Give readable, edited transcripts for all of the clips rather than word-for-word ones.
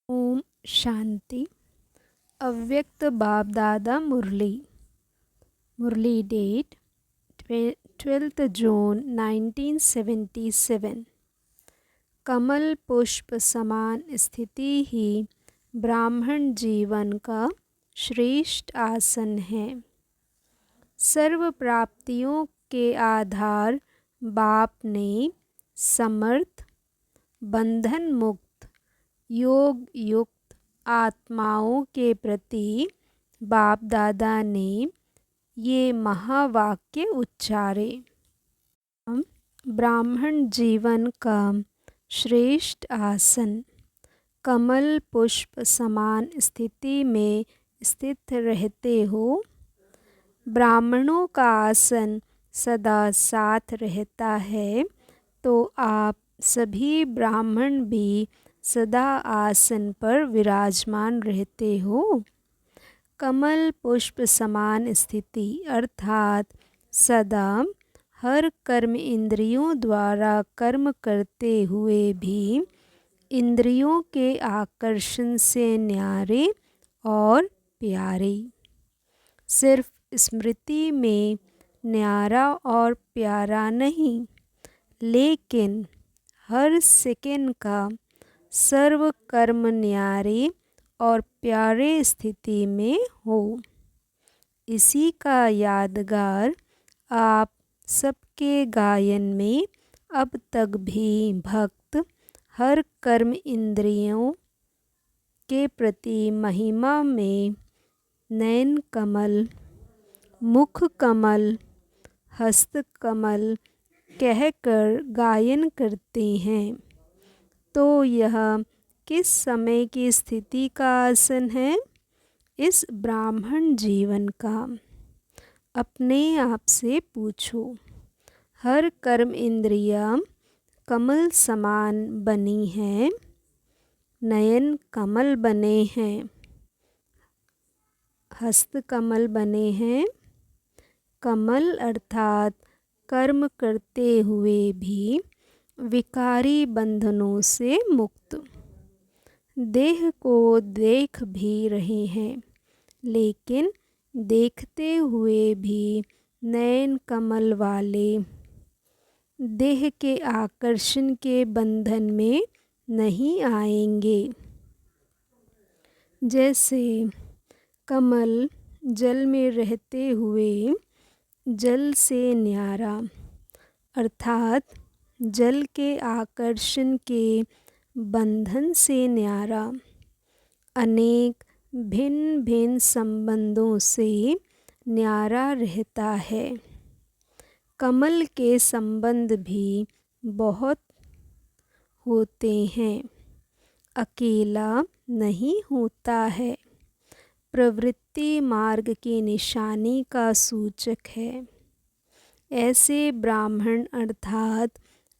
ओम शांति। अव्यक्त बाप दादा मुरली डेट 12th जून 1977। कमल पुष्प समान स्थिति ही ब्राह्मण जीवन का श्रेष्ठ आसन है। सर्व प्राप्तियों के आधार बाप ने समर्थ, बंधन मुक्त, योग युक्त आत्माओं के प्रति बाप दादा ने ये महावाक्य उच्चारे। ब्राह्मण जीवन का श्रेष्ठ आसन कमल पुष्प समान स्थिति में स्थित रहते हो। ब्राह्मणों का आसन सदा साथ रहता है, तो आप सभी ब्राह्मण भी सदा आसन पर विराजमान रहते हो। कमल पुष्प समान स्थिति अर्थात सदा हर कर्म इंद्रियों द्वारा कर्म करते हुए भी इंद्रियों के आकर्षण से न्यारे और प्यारे। सिर्फ स्मृति में न्यारा और प्यारा नहीं, लेकिन हर सेकंड का सर्व कर्म न्यारे और प्यारे स्थिति में हो। इसी का यादगार आप सबके गायन में अब तक भी भक्त हर कर्म इंद्रियों के प्रति महिमा में नयन कमल, मुख कमल, हस्त कमल कहकर गायन करते हैं। तो यह किस समय की स्थिति का आसन है? इस ब्राह्मण जीवन का। अपने आप से पूछो, हर कर्म इंद्रियां कमल समान बनी हैं, नयन कमल बने हैं, हस्त कमल बने हैं। कमल अर्थात कर्म करते हुए भी विकारी बंधनों से मुक्त। देह को देख भी रहे हैं, लेकिन देखते हुए भी नयन कमल वाले देह के आकर्षण के बंधन में नहीं आएंगे। जैसे कमल जल में रहते हुए जल से न्यारा अर्थात जल के आकर्षण के बंधन से न्यारा, अनेक भिन्न भिन्न संबंधों से न्यारा रहता है। कमल के संबंध भी बहुत होते हैं, अकेला नहीं होता है। प्रवृत्ति मार्ग की निशानी का सूचक है। ऐसे ब्राह्मण अर्थात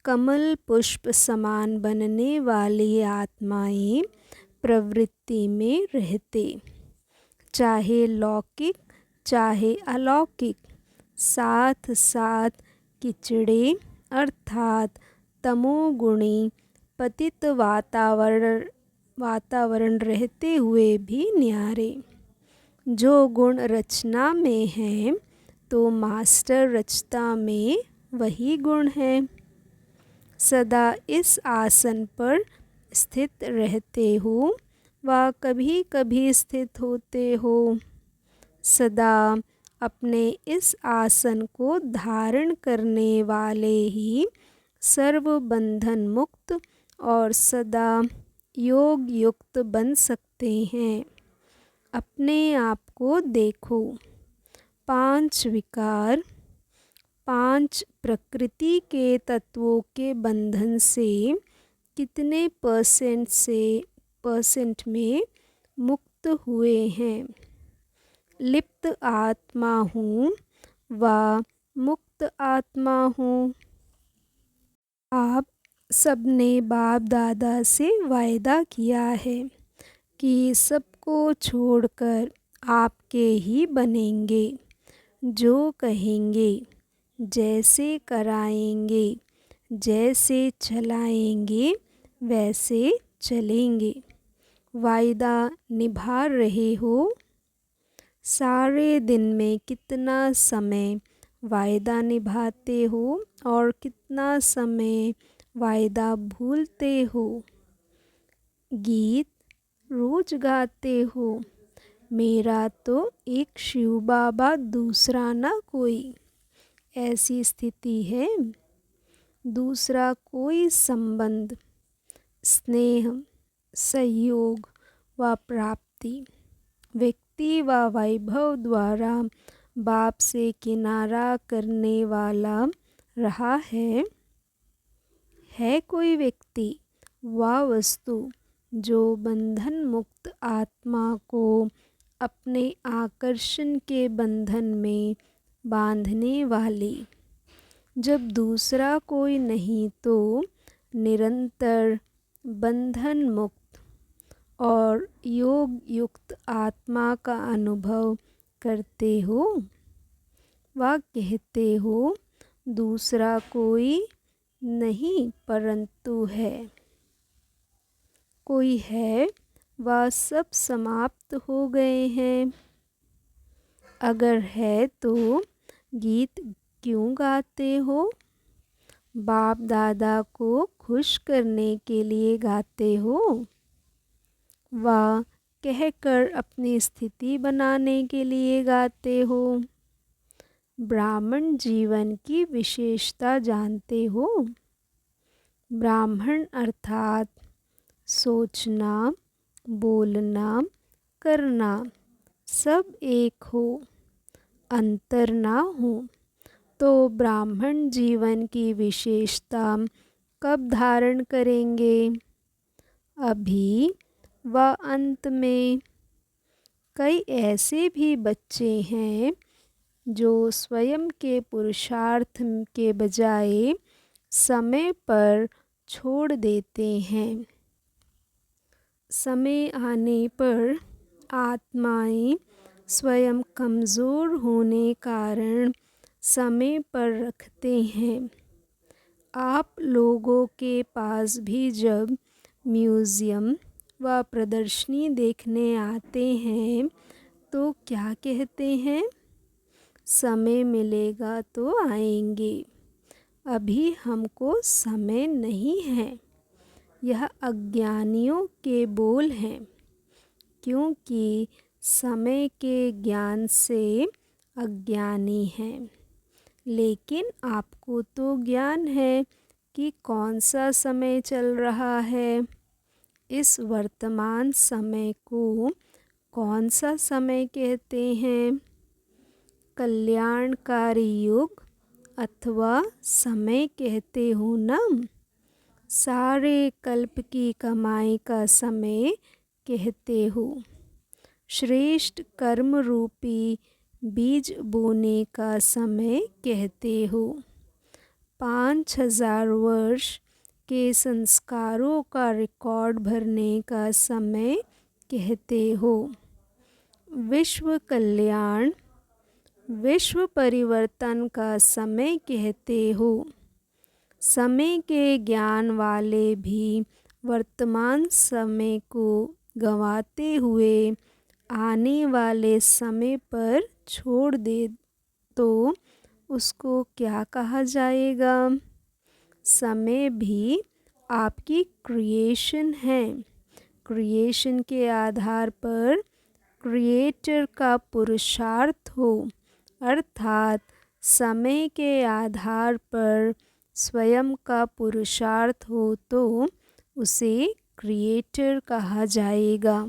कमल पुष्प समान बनने वाली आत्माएं प्रवृत्ति में रहते, चाहे लौकिक चाहे अलौकिक, साथ साथ किचड़े अर्थात तमोगुणी पतित वातावरण रहते हुए भी न्यारे। जो गुण रचना में है, तो मास्टर रचता में वही गुण है। सदा इस आसन पर स्थित रहते हो व कभी कभी स्थित होते हो। सदा अपने इस आसन को धारण करने वाले ही सर्व बंधन मुक्त और सदा योग युक्त बन सकते हैं। अपने आप को देखो, 5 विकार, 5 प्रकृति के तत्वों के बंधन से कितने परसेंट में मुक्त हुए हैं। लिप्त आत्मा हूँ व मुक्त आत्मा हूँ। आप सबने बाप दादा से वायदा किया है कि सबको छोड़कर आपके ही बनेंगे। जो कहेंगे, जैसे कराएंगे, जैसे चलाएंगे, वैसे चलेंगे। वायदा निभा रहे हो? सारे दिन में कितना समय वायदा निभाते हो और कितना समय वायदा भूलते हो? गीत रोज गाते हो, मेरा तो एक शिव बाबा दूसरा ना कोई। ऐसी स्थिति है। दूसरा कोई संबंध, स्नेह, सहयोग व प्राप्ति, व्यक्ति व वैभव द्वारा बाप से किनारा करने वाला रहा है? है कोई व्यक्ति व वस्तु जो बंधन मुक्त आत्मा को अपने आकर्षण के बंधन में बांधने वाली? जब दूसरा कोई नहीं तो निरंतर बंधन मुक्त और योग युक्त आत्मा का अनुभव करते हो व कहते हो दूसरा कोई नहीं परंतु है। कोई है वह सब समाप्त हो गए हैं। अगर है तो गीत क्यों गाते हो? बाप दादा को खुश करने के लिए गाते हो व कहकर अपनी स्थिति बनाने के लिए गाते हो? ब्राह्मण जीवन की विशेषता जानते हो? ब्राह्मण अर्थात सोचना, बोलना, करना सब एक हो, अंतर ना हो। तो ब्राह्मण जीवन की विशेषता कब धारण करेंगे? अभी व अंत में। कई ऐसे भी बच्चे हैं जो स्वयं के पुरुषार्थ के बजाय समय पर छोड़ देते हैं। समय आने पर आत्माएं स्वयं कमज़ोर होने कारण समय पर रखते हैं। आप लोगों के पास भी जब म्यूज़ियम व प्रदर्शनी देखने आते हैं तो क्या कहते हैं? समय मिलेगा तो आएंगे, अभी हमको समय नहीं है। यह अज्ञानियों के बोल हैं, क्योंकि समय के ज्ञान से अज्ञानी हैं। लेकिन आपको तो ज्ञान है कि कौन सा समय चल रहा है। इस वर्तमान समय को कौन सा समय कहते हैं? कल्याणकारी युग अथवा समय कहते हो ना। सारे कल्प की कमाई का समय कहते हो। श्रेष्ठ कर्म रूपी बीज बोने का समय कहते हो। 5000 वर्ष के संस्कारों का रिकॉर्ड भरने का समय कहते हो। विश्व कल्याण, विश्व परिवर्तन का समय कहते हो। समय के ज्ञान वाले भी वर्तमान समय को गंवाते हुए आने वाले समय पर छोड़ दे तो उसको क्या कहा जाएगा? समय भी आपकी क्रिएशन है। क्रिएशन के आधार पर क्रिएटर का पुरुषार्थ हो, अर्थात समय के आधार पर स्वयं का पुरुषार्थ हो तो उसे क्रिएटर कहा जाएगा।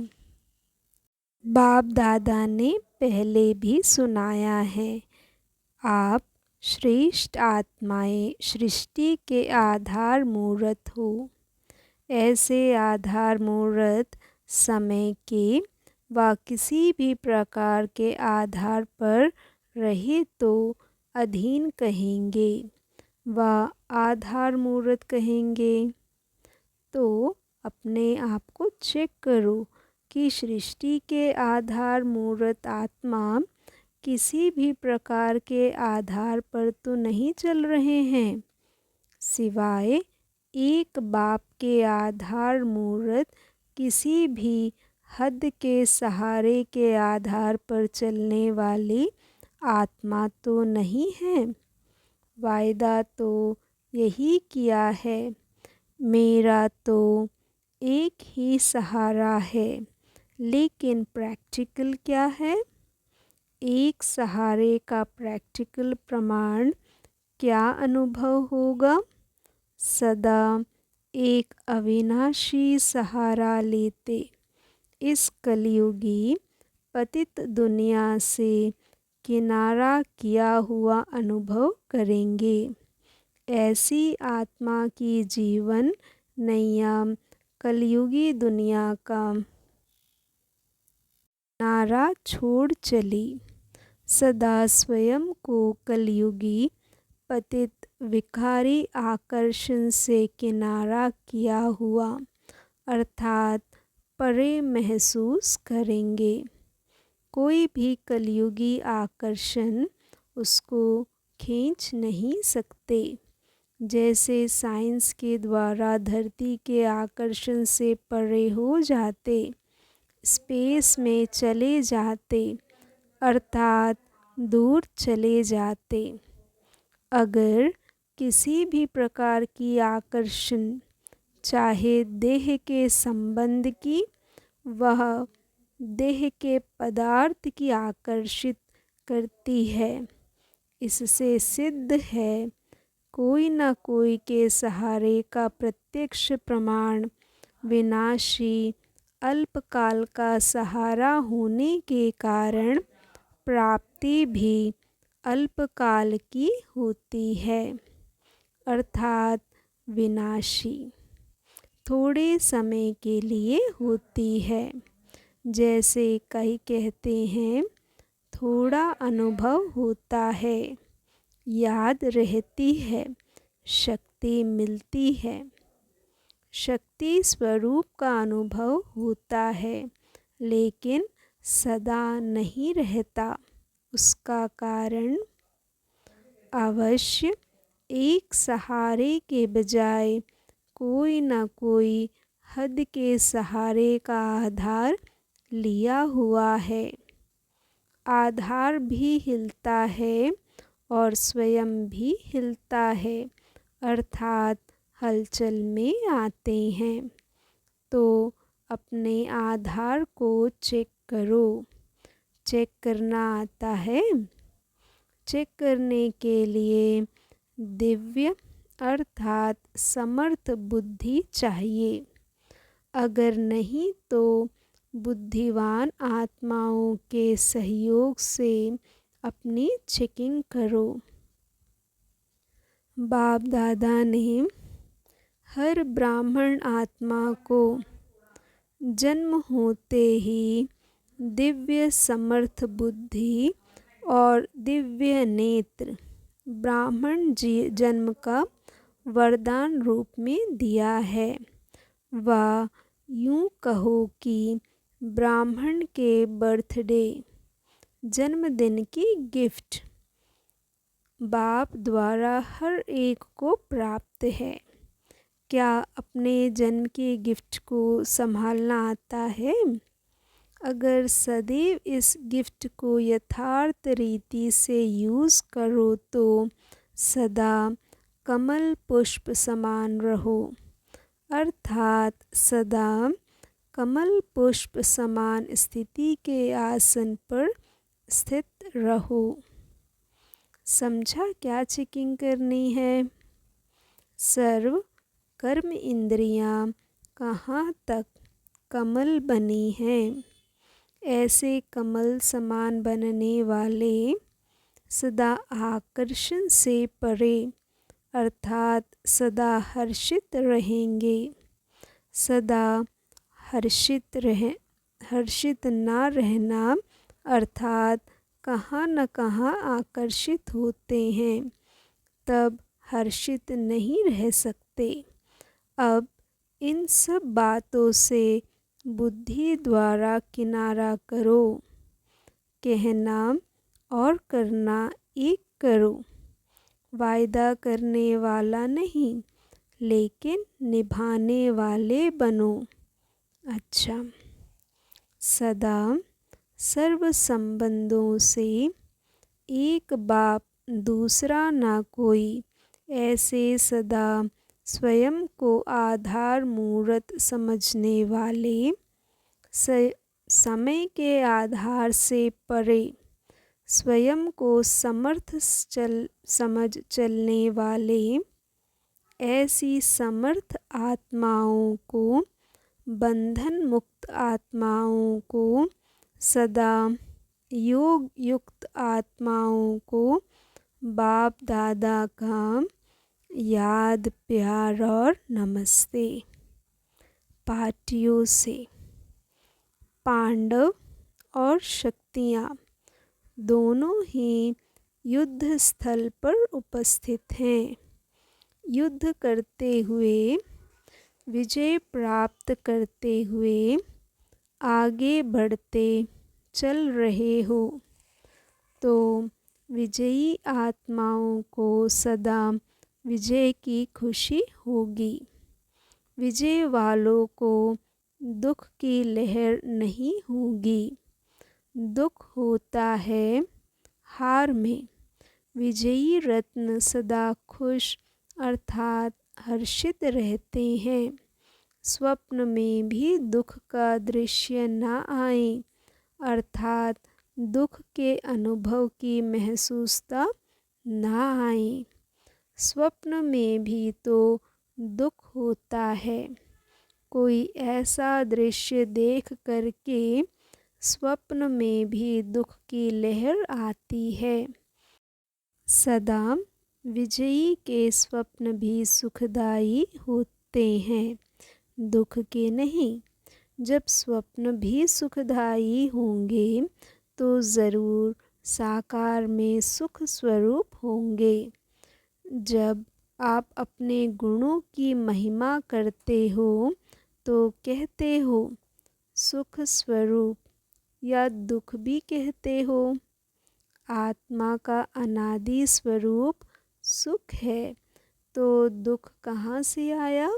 बाप दादा ने पहले भी सुनाया है, आप श्रेष्ठ आत्माएं सृष्टि के आधार मूर्त हो। ऐसे आधार मूर्त समय के व किसी भी प्रकार के आधार पर रहे तो अधीन कहेंगे व आधार मूर्त कहेंगे। तो अपने आप को चेक करो कि सृष्टि के आधार मूर्त आत्मा किसी भी प्रकार के आधार पर तो नहीं चल रहे हैं, सिवाय एक बाप के आधार मूर्त किसी भी हद के सहारे के आधार पर चलने वाली आत्मा तो नहीं है। वायदा तो यही किया है, मेरा तो एक ही सहारा है। लेकिन प्रैक्टिकल क्या है? एक सहारे का प्रैक्टिकल प्रमाण क्या अनुभव होगा? सदा एक अविनाशी सहारा लेते इस कलयुगी पतित दुनिया से किनारा किया हुआ अनुभव करेंगे। ऐसी आत्मा की जीवन नैया कलयुगी दुनिया का किनारा छोड़ चली। सदा स्वयं को कलयुगी पतित विकारी आकर्षण से किनारा किया हुआ अर्थात परे महसूस करेंगे। कोई भी कलयुगी आकर्षण उसको खींच नहीं सकते। जैसे साइंस के द्वारा धरती के आकर्षण से परे हो जाते, स्पेस में चले जाते अर्थात दूर चले जाते। अगर किसी भी प्रकार की आकर्षण, चाहे देह के संबंध की, वह देह के पदार्थ की आकर्षित करती है। इससे सिद्ध है कोई न कोई के सहारे का प्रत्यक्ष प्रमाण विनाशी अल्पकाल का सहारा होने के कारण प्राप्ति भी अल्पकाल की होती है अर्थात विनाशी, थोड़े समय के लिए होती है। जैसे कई कहते हैं थोड़ा अनुभव होता है, याद रहती है, शक्ति मिलती है। शक्ति स्वरूप का अनुभव होता है लेकिन सदा नहीं रहता। उसका कारण अवश्य एक सहारे के बजाय कोई न कोई हद के सहारे का आधार लिया हुआ है। आधार भी हिलता है और स्वयं भी हिलता है अर्थात हलचल में आते हैं। तो अपने आधार को चेक करो। चेक करना आता है? चेक करने के लिए दिव्य अर्थात समर्थ बुद्धि चाहिए। अगर नहीं तो बुद्धिवान आत्माओं के सहयोग से अपनी चेकिंग करो। बाप दादा ने हर ब्राह्मण आत्मा को जन्म होते ही दिव्य समर्थ बुद्धि और दिव्य नेत्र ब्राह्मण जन्म का वरदान रूप में दिया है। व यूँ कहो कि ब्राह्मण के बर्थडे जन्मदिन की गिफ्ट बाप द्वारा हर एक को प्राप्त है। क्या अपने जन्म के गिफ्ट को संभालना आता है? अगर सदैव इस गिफ्ट को यथार्थ रीति से यूज़ करो तो सदा कमल पुष्प समान रहो अर्थात सदा कमल पुष्प समान स्थिति के आसन पर स्थित रहो। समझा क्या चेकिंग करनी है? सर्व कर्म इंद्रियां कहाँ तक कमल बनी हैं। ऐसे कमल समान बनने वाले सदा आकर्षण से परे अर्थात सदा हर्षित रहेंगे। सदा हर्षित ना रहना अर्थात कहाँ न कहाँ आकर्षित होते हैं, तब हर्षित नहीं रह सकते। अब इन सब बातों से बुद्धि द्वारा किनारा करो। कहना और करना एक करो। वायदा करने वाला नहीं लेकिन निभाने वाले बनो अच्छा। सदा सर्व संबंधों से एक बाप दूसरा ना कोई, ऐसे सदा स्वयं को आधार मूर्त समझने वाले, समय के आधार से परे स्वयं को समर्थ समझ चलने वाले, ऐसी समर्थ आत्माओं को, बंधन मुक्त आत्माओं को, सदा योग युक्त आत्माओं को बाप दादा का याद प्यार और नमस्ते। पार्टियों से पांडव और शक्तियाँ दोनों ही युद्ध स्थल पर उपस्थित हैं। युद्ध करते हुए, विजय प्राप्त करते हुए आगे बढ़ते चल रहे हो, तो विजयी आत्माओं को सदा विजय की खुशी होगी। विजय वालों को दुख की लहर नहीं होगी। दुख होता है हार में। विजयी रत्न सदा खुश अर्थात हर्षित रहते हैं। स्वप्न में भी दुख का दृश्य न आए, अर्थात दुख के अनुभव की महसूसता न आए। स्वप्न में भी तो दुख होता है। कोई ऐसा दृश्य देख करके स्वप्न में भी दुख की लहर आती है। सदा विजयी के स्वप्न भी सुखदायी होते हैं, दुख के नहीं। जब स्वप्न भी सुखदायी होंगे तो ज़रूर साकार में सुख स्वरूप होंगे। जब आप अपने गुणों की महिमा करते हो तो कहते हो सुख स्वरूप, या दुख भी कहते हो। आत्मा का अनादि स्वरूप सुख है, तो दुख कहाँ से आया?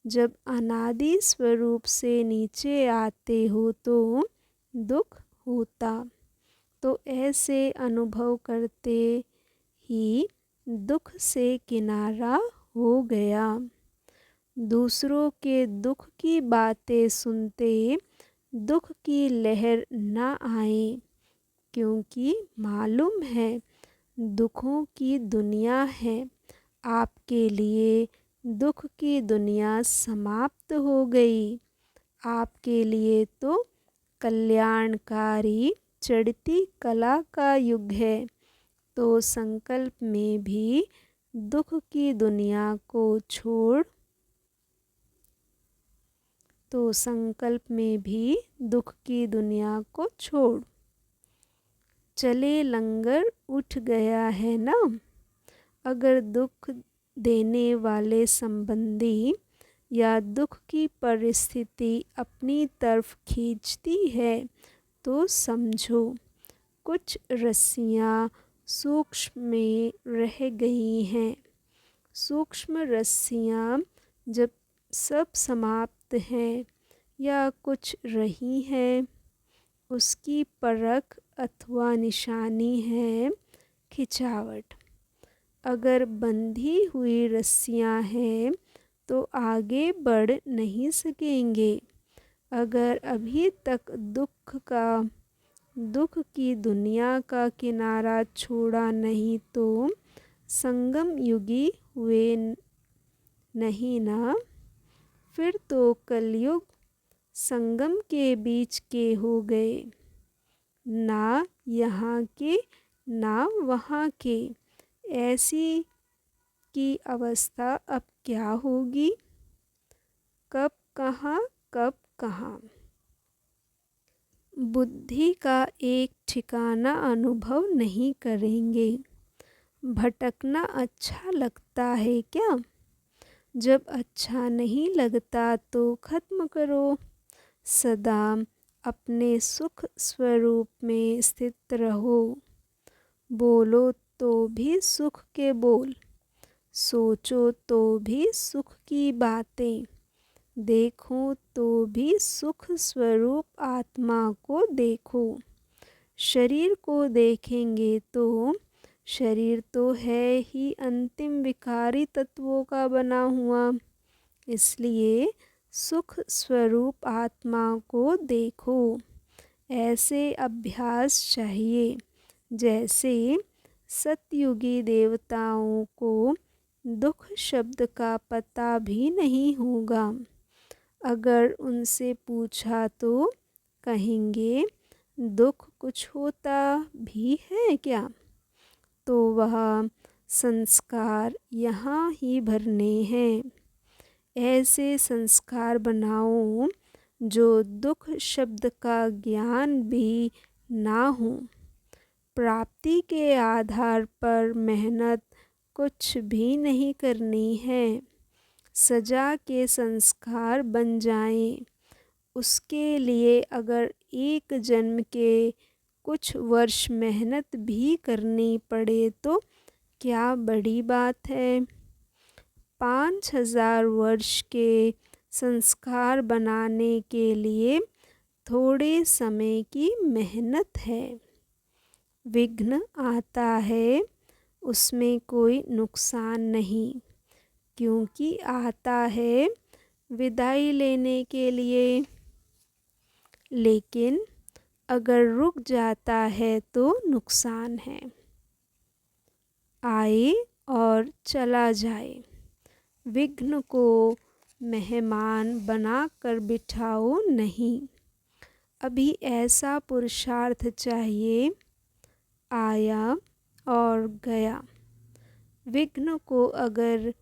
जब अनादि स्वरूप से नीचे आते हो तो दुख होता। तो ऐसे अनुभव करते ही दुख से किनारा हो गया। दूसरों के दुख की बातें सुनते दुख की लहर न आए, क्योंकि मालूम है दुखों की दुनिया है। आपके लिए दुख की दुनिया समाप्त हो गई। आपके लिए तो कल्याणकारी चढ़ती कला का युग है। तो संकल्प में भी दुख की दुनिया को छोड़, तो संकल्प में भी दुख की दुनिया को छोड़। चले लंगर उठ गया है ना। अगर दुख देने वाले संबंधी या दुख की परिस्थिति अपनी तरफ खींचती है तो समझो कुछ रस्सियाँ सूक्ष्म में रह गई हैं। सूक्ष्म रस्सियाँ जब सब समाप्त हैं या कुछ रही हैं, उसकी परख अथवा निशानी है खिंचावट। अगर बंधी हुई रस्सियाँ हैं तो आगे बढ़ नहीं सकेंगे। अगर अभी तक दुख की दुनिया का किनारा छोड़ा नहीं तो संगम युगी हुए नहीं ना। फिर तो कलयुग संगम के बीच के हो गए, ना यहाँ के ना वहाँ के। ऐसी की अवस्था अब क्या होगी? कब कहाँ कब कहाँ। बुद्धि का एक ठिकाना अनुभव नहीं करेंगे। भटकना अच्छा लगता है क्या? जब अच्छा नहीं लगता तो खत्म करो। सदा अपने सुख स्वरूप में स्थित रहो। बोलो तो भी सुख के बोल, सोचो तो भी सुख की बातें, देखो तो भी सुख स्वरूप आत्मा को देखो। शरीर को देखेंगे तो शरीर तो है ही अंतिम विकारी तत्वों का बना हुआ, इसलिए सुख स्वरूप आत्मा को देखो। ऐसे अभ्यास चाहिए जैसे सतयुगी देवताओं को दुख शब्द का पता भी नहीं होगा। अगर उनसे पूछा तो कहेंगे दुख कुछ होता भी है क्या? तो वह संस्कार यहाँ ही भरने हैं। ऐसे संस्कार बनाओ जो दुख शब्द का ज्ञान भी ना हो। प्राप्ति के आधार पर मेहनत कुछ भी नहीं करनी है। सजा के संस्कार बन जाएं। उसके लिए अगर एक जन्म के कुछ वर्ष मेहनत भी करनी पड़े तो क्या बड़ी बात है। 5000 वर्ष के संस्कार बनाने के लिए थोड़े समय की मेहनत है। विघ्न आता है उसमें कोई नुकसान नहीं, क्योंकि आता है विदाई लेने के लिए। लेकिन अगर रुक जाता है तो नुकसान है। आए और चला जाए। विघ्न को मेहमान बना कर बिठाओ नहीं। अभी ऐसा पुरुषार्थ चाहिए, आया और गया। विघ्न को अगर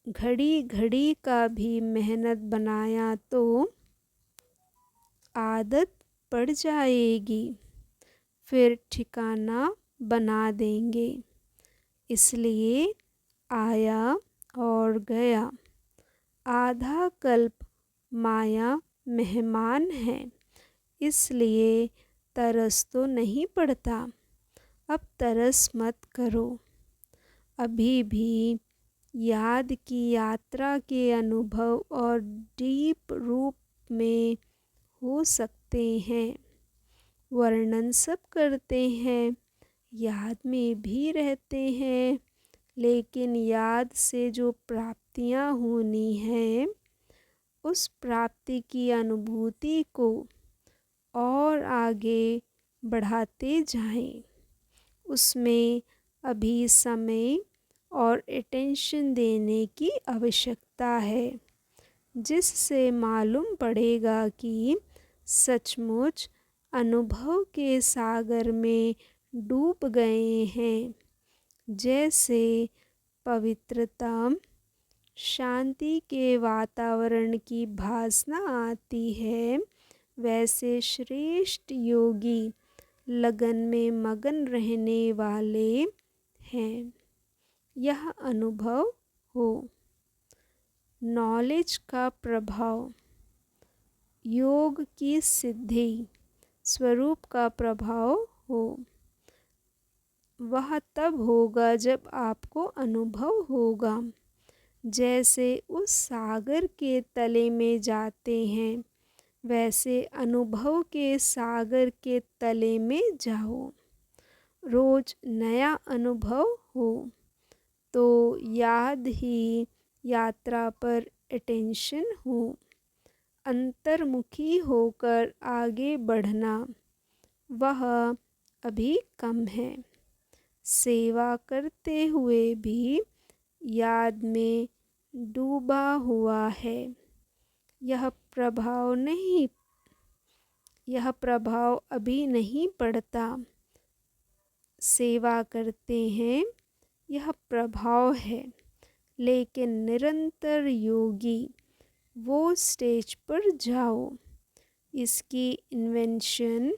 घड़ी घड़ी का भी मेहनत बनाया तो आदत पड़ जाएगी, फिर ठिकाना बना देंगे। इसलिए आया और गया। आधा कल्प माया मेहमान है, इसलिए तरस तो नहीं पड़ता। अब तरस मत करो। अभी भी याद की यात्रा के अनुभव और डीप रूप में हो सकते हैं। वर्णन सब करते हैं, याद में भी रहते हैं, लेकिन याद से जो प्राप्तियां होनी हैं उस प्राप्ति की अनुभूति को और आगे बढ़ाते जाएं। उसमें अभी समय और अटेंशन देने की आवश्यकता है, जिससे मालूम पड़ेगा कि सचमुच अनुभव के सागर में डूब गए हैं। जैसे पवित्रता, शांति के वातावरण की भासना आती है, वैसे श्रेष्ठ योगी लगन में मगन रहने वाले हैं। यह अनुभव हो। नॉलेज का प्रभाव, योग की सिद्धि, स्वरूप का प्रभाव हो। वह तब होगा जब आपको अनुभव होगा। जैसे उस सागर के तले में जाते हैं, वैसे अनुभव के सागर के तले में जाओ। रोज नया अनुभव हो तो याद ही यात्रा पर अटेंशन हो। अंतर्मुखी होकर आगे बढ़ना वह अभी कम है। सेवा करते हुए भी याद में डूबा हुआ है। यह प्रभाव अभी नहीं पड़ता। सेवा करते हैं, यह प्रभाव है, लेकिन निरंतर योगी वो स्टेज पर जाओ। इसकी इन्वेंशन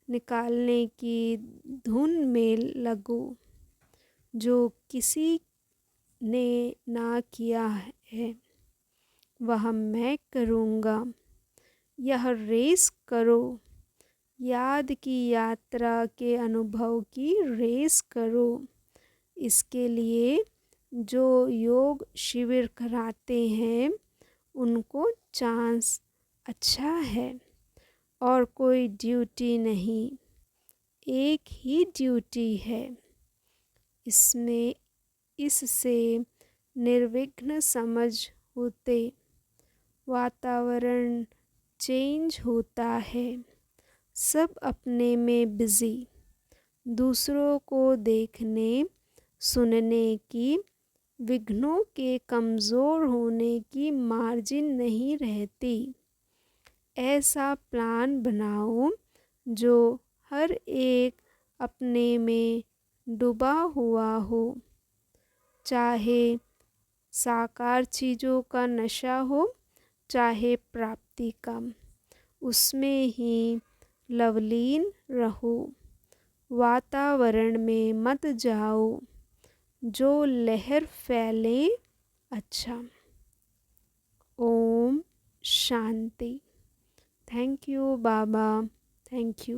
निकालने की धुन में लगो जो किसी ने ना किया है, वह मैं करूँगा। यह रेस करो, याद की यात्रा के अनुभव की रेस करो। इसके लिए जो योग शिविर कराते हैं उनको चांस अच्छा है और कोई ड्यूटी नहीं, एक ही ड्यूटी है। इससे निर्विघ्न समझ होते वातावरण चेंज होता है। सब अपने में बिजी, दूसरों को देखने सुनने की, विघ्नों के कमज़ोर होने की मार्जिन नहीं रहती। ऐसा प्लान बनाओ जो हर एक अपने में डूबा हुआ हो, चाहे साकार चीज़ों का नशा हो चाहे प्राप्ति का, उसमें ही लवलीन रहो। वातावरण में मत जाओ, जो लहर फैले अच्छा। ओम शांति। थैंक यू बाबा, थैंक यू।